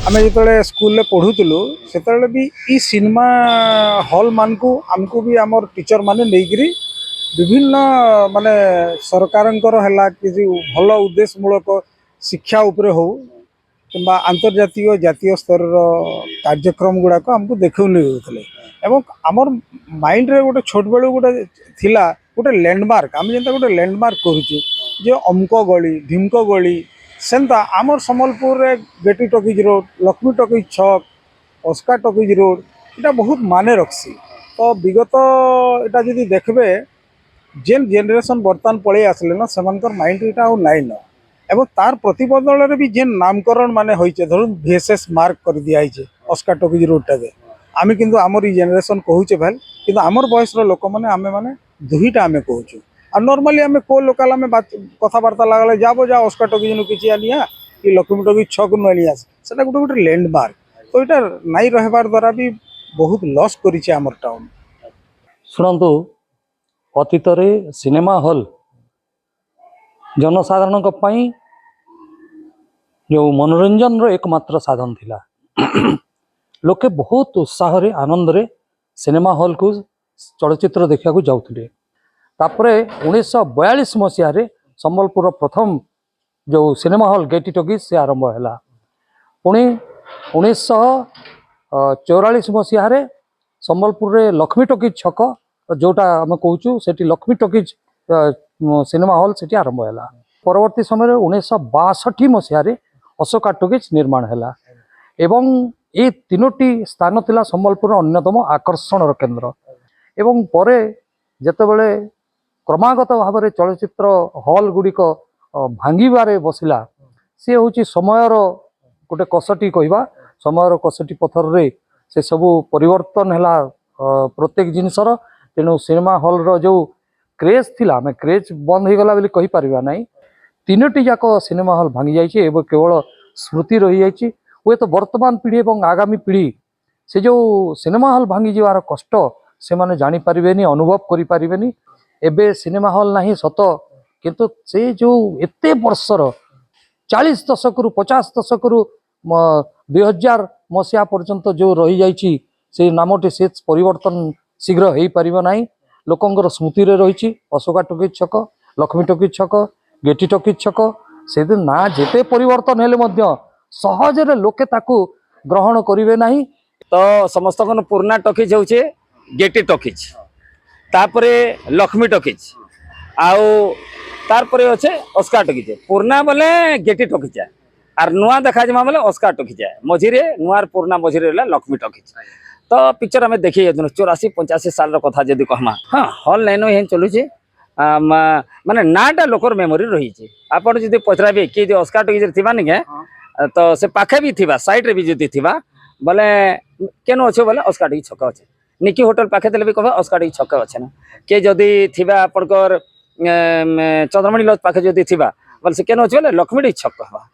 आम जो स्कूल पढ़ुलु से भी ई सिनेमा हॉल मान को आमको भी आमर टीचर माने नहीं विभिन्न माने सरकार कि भल उद्देश्यमूलक शिक्षा उपरे हो कि आंतर्जातीय जातीय स्तर कार्यक्रम गुड़ाक आमको देखा नहीं एवं आमर माइंड रे गोटे छोट बेलू गोटे थिला गोटे लैंडमार्क आम जेनता गोटे लैंडमार्क करुचु जे अमुक गली ढिमक गली सेंता आमर सम्बलपुर रे Getty talkies road Lakshmi talkies छक अस्का टॉकीज रोड इटा बहुत माने रखसी। तो विगत इटा जदि देखबे जेन जेनरेशन बर्तमान पड़े आसले ना सेमानकर माइंड इटा आउ नाइन एवं तार प्रतिबदल रे भी जेन नामकरण माने होइचे धरुन VSS मार्क कर दिया है अस्का टॉकीज रोड टाके आमे किंतु आमर ई जेनरेशन कहूचे भाई किंतु आमर बयस लोक मैंने आमे माने दुईटा आमे कहूँ आ नॉर्मली आमे को लोकल आमे कथबार्ता लगले जाबो जा अस्का टॉकीज नु किछि आनिया कि लक्ष्मी टॉकीज छक नु आनिया सेटा गोटे गोटे लैंडमार्क तो इटा नाई रहबार द्वारा भी बहुत लॉस करिছে आमर टाउन। शुणु अतीत सिनेमा हॉल जनसाधारण जो मनोरंजन रो एकमात्र साधन थिला लोके बहुत उत्साह रे आनंद रे सिनेमा हॉल को चलचित्र देखा जाऊे। तापरे 1942 मसीह संबलपुर प्रथम जो सिनेमा हॉल गेटी टॉकीज से आरंभ है पुणी 1944 मसीह संबलपुर रे लक्ष्मी टॉकीज छक जोटा आम कहूँ से लक्ष्मी टॉकीज सिनेमा हॉल से आरंभ है। परवर्ती समय 1962 मसीह अशोका टॉकीज निर्माण है एवं ये तीनोटी स्थान थिला संबलपुर अन्यतम आकर्षण केन्द्र एवं परे जेतेबेले क्रमागत भाव में चलचित्र हॉल गुड़िक भांगिबारे बसिला सी हूँ समयर गोटे कसटी कहवा समयर कसटी पथर रे से सबू परिवर्तन है प्रत्येक जिनसर तेणु सिनेमा हॉल रो जो क्रेज थिला आम क्रेज बंद हो गला कही पारिबा नहीं तीनोटी जाक सिनेमा हॉल भांगी जाइए एवं केवल स्मृति रही जाइए हुए तो वर्तमान पीढ़ी और आगामी पीढ़ी से जो सिनेमा हॉल भांगी जीवार कष्ट से माने जानी पारिबेनी अनुभव करि पारिबेनी। एबे सिनेमा हॉल नहीं सत किंतु से जो एते वर्षर 40 दशक रु 50 दशक रु 2000 मसीहा पर्यंत जो रही जाइए से नामटी से परिवर्तन शीघ्र हो पारिबो नाही। लोकंकर स्मृति रे रही अशोका टॉकीज छक लक्ष्मी टॉकीज छक गेटी टॉकीज छक से ना जेते परिवर्तन हेले मध्य सहजरे लोके ताकू ग्रहण करिवे नाही। तो समस्त पुराना टॉकीज होचे गेटी टॉकीज तापरे लक्ष्मी टॉकीज आउ तारपरे अच्छे अस्का टॉकीज पुराना बोले गेटी टॉकीज आर नुआ देखा जामा बोले अस्का टॉकीज मझिरे नुआर पुराना मझिरे लक्ष्मी टॉकीज। तो पिक्चर आम देखिए 84-85 साल कथा जदि कहमा हाँ हॉल लाइन ही चलुचे माने नाटा लोकर मेमोरी रही आपड़ जो पचराबे किए जो अस्का टॉकीज थी निके तो से पाखे भी थी साइड रे भी जदि थी बोले केन अच्छे बोले अस्का टॉकीज छक अच्छे निकी होटल पाखे देले भी कह अस्का टॉकीज छक अच्छे ना किए जदि थी आपणकर चंद्रमणि लज पाखे जदि थी बोले से केन अच्छे बोले लक्ष्मी टॉकीज छक कहवा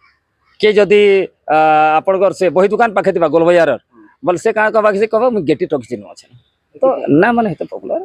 किए जदि आपणकर से बही दुकान पाखे थी गोल बजार बोले से क्या कहवा से कह गेटी टॉकीज नु अच्छे तो ना माने पॉपुलर।